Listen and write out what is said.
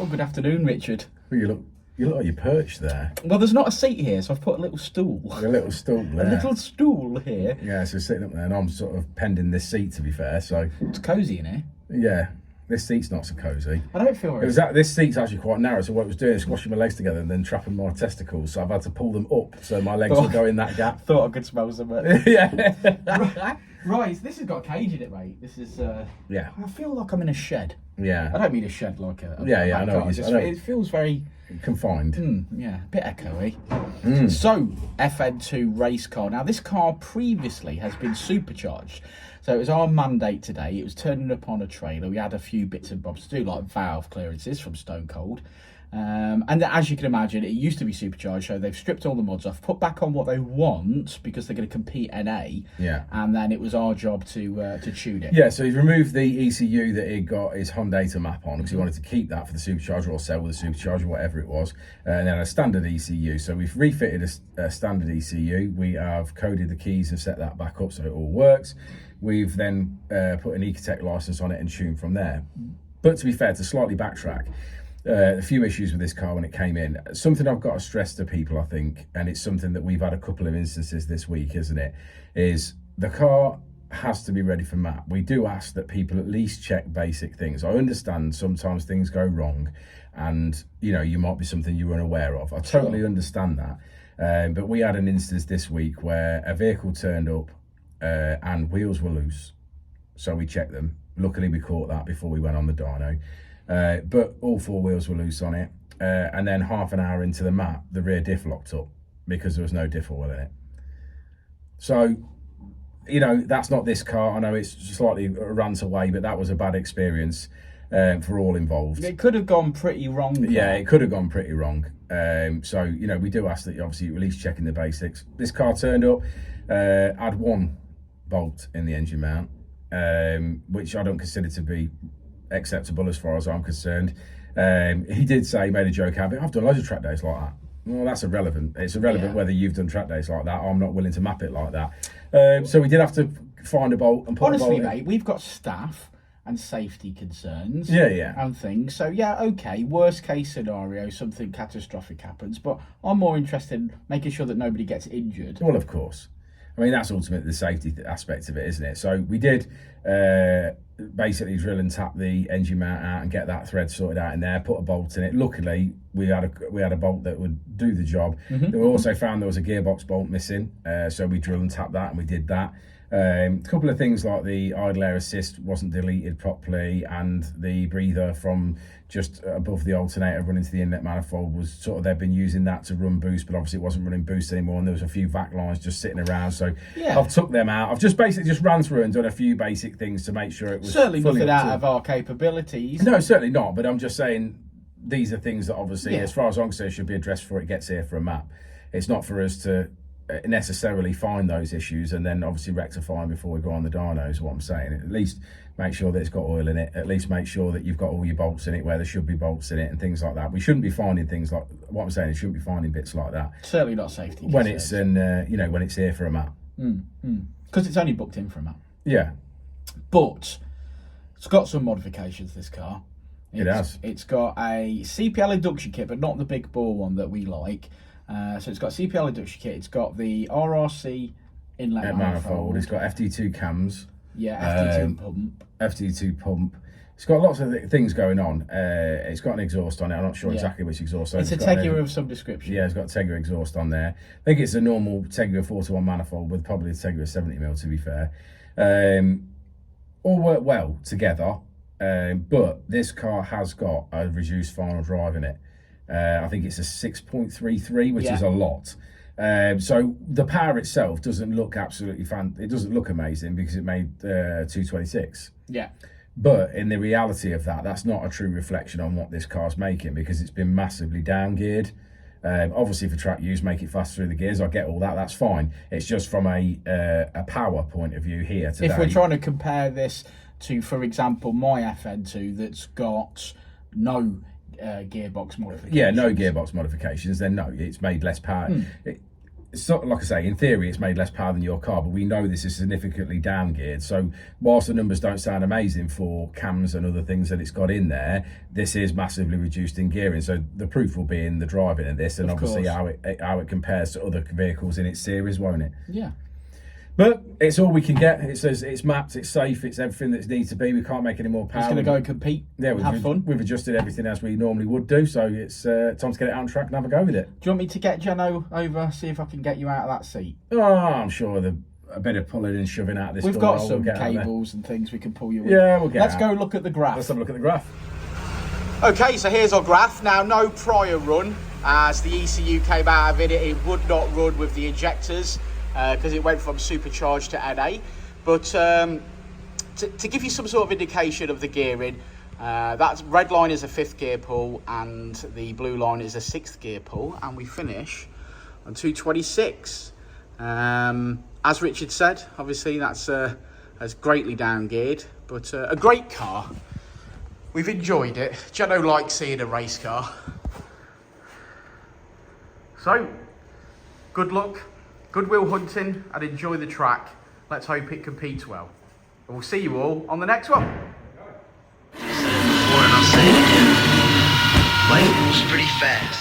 Good afternoon, Richard. Well, you look like you're perched there. Well, there's not a seat here, so I've put a little stool. A little stool there. A little stool here. Yeah, so sitting up there, and I'm sort of pending this seat, to be fair. So it's cosy in here. Yeah, this seat's not so cosy. I don't feel very... This seat's actually quite narrow, so what it was doing is squashing my legs together and then trapping my testicles, so I've had to pull them up so my legs will go in that gap. Thought I could smell some. Yeah. Right, this has got a cage in it, mate. This is... Yeah. I feel like I'm in a shed. Yeah. I don't mean a shed like a... I know. It feels very... confined. Yeah, a bit echoey. So, FN2 race car. Now, this car previously has been supercharged. So it was our mandate today. It was turning up on a trailer. We had a few bits and bobs to do, like valve clearances from Stone Cold. And as you can imagine, it used to be supercharged, so they've stripped all the mods off, put back on what they want because they're going to compete NA. Yeah. And then it was our job to tune it. Yeah, so he's removed the ECU that he got his Hyundai to map on because he wanted to keep that for the supercharger or sell with the supercharger, whatever it was. And then a standard ECU. So we've refitted a standard ECU. We have coded the keys and set that back up so it all works. We've then put an ecutek license on it and tuned from there. But to be fair, to slightly backtrack, a few issues with this car when it came in. Something I've got to stress to people, I think, and it's something that we've had a couple of instances this week, isn't it, is the car has to be ready for map. We do ask that people at least check basic things. I understand sometimes things go wrong and, you know, you might be something you were unaware of. I totally understand that. But we had an instance this week where a vehicle turned up and wheels were loose. So we checked them. Luckily, we caught that before we went on the dyno. But all four wheels were loose on it. And then half an hour into the map, the rear diff locked up because there was no diff oil in it. So, you know, that's not this car. I know it's slightly runs away, but that was a bad experience for all involved. It could have gone pretty wrong. Yeah, it could have gone pretty wrong. So, you know, we do ask that you obviously at least checking the basics. This car turned up, had one bolt in the engine mount, which I don't consider to be acceptable as far as I'm concerned. He did say, he made a joke out of it, I've done loads of track days like that. Well, that's irrelevant. It's irrelevant whether you've done track days like that. I'm not willing to map it like that. So we did have to find a bolt and put honestly, a bolt mate, we've got staff and safety concerns. Yeah. And things. So, yeah, okay, worst case scenario, something catastrophic happens. But I'm more interested in making sure that nobody gets injured. Well, of course. I mean, that's ultimately the safety aspect of it, isn't it? So we did basically drill and tap the engine mount out and get that thread sorted out in there, put a bolt in it. Luckily, we had a bolt that would do the job. We also found there was a gearbox bolt missing, so we drilled and tapped that, and we did that. A couple of things like the idle air assist wasn't deleted properly, and the breather from just above the alternator running to the inlet manifold was sort of, they've been using that to run boost, but obviously it wasn't running boost anymore, and there was a few vac lines just sitting around. So I've took them out. I've just basically ran through and done a few basic things to make sure it was certainly fully nothing out of our capabilities. No, certainly not. But I'm just saying these are things that obviously, as far as I'm concerned, should be addressed before it gets here for a map. It's not for us to necessarily find those issues and then obviously rectify them before we go on the dyno, is what I'm saying. At least make sure that it's got oil in it, at least make sure that you've got all your bolts in it where there should be bolts in it and things like that. We shouldn't be finding things like, what I'm saying, it shouldn't be finding bits like that. Certainly not safety when it's you know, when it's here for a map. Because it's only booked in for a map. Yeah. But it's got some modifications, this car. It has. It's got a CPL induction kit, but not the big bore one that we like. So it's got CPL induction kit. It's got the RRC inlet manifold. It's got FD2 cams. Yeah, FD2 pump. FD2 pump. It's got lots of things going on. It's got an exhaust on it. I'm not sure exactly which exhaust. It's a Tegiwa of some description. Yeah, it's got a Tegiwa exhaust on there. I think it's a normal Tegiwa 4-to-1 manifold with probably a Tegiwa 70mm, to be fair. All work well together, but this car has got a reduced final drive in it. I think it's a 6.33, which is a lot. So the power itself doesn't look absolutely it doesn't look amazing because it made 226. Yeah. But in the reality of that, that's not a true reflection on what this car's making, because it's been massively down geared. Obviously for track use, make it fast through the gears, I get all that, that's fine. It's just from a power point of view here today. If we're trying to compare this to, for example, my FN2 that's got no gearbox modifications. Yeah, no gearbox modifications, then no, it's made less power. It's not, like I say, in theory it's made less power than your car, but we know this is significantly down geared. So whilst the numbers don't sound amazing for cams and other things that it's got in there, this is massively reduced in gearing. So the proof will be in the driving of this, and obviously how it compares to other vehicles in its series, won't it? Yeah. But it's all we can get. It's mapped, it's safe, it's everything that needs to be. We can't make any more power. Just going to go and compete, have fun. We've adjusted everything as we normally would do, so it's time to get it out on track and have a go with it. Do you want me to get Jeno over, see if I can get you out of that seat? Oh, I'm sure a bit of pulling and shoving out this. We've got some cables and things we can pull you with. Yeah, we'll get Let's go look at the graph. Let's have a look at the graph. Okay, so here's our graph. Now, no prior run. As the ECU came out of it, it would not run with the injectors, because it went from supercharged to NA. But to give you some sort of indication of the gearing, that red line is a 5th gear pull and the blue line is a 6th gear pull, and we finish on 226. As Richard said, obviously that's greatly down geared, but a great car. We've enjoyed it. Jeno likes seeing a race car. So, good luck. Goodwill hunting, and enjoy the track. Let's hope it competes well. And we'll see you all on the next one. I'll say it again. Life was pretty fast.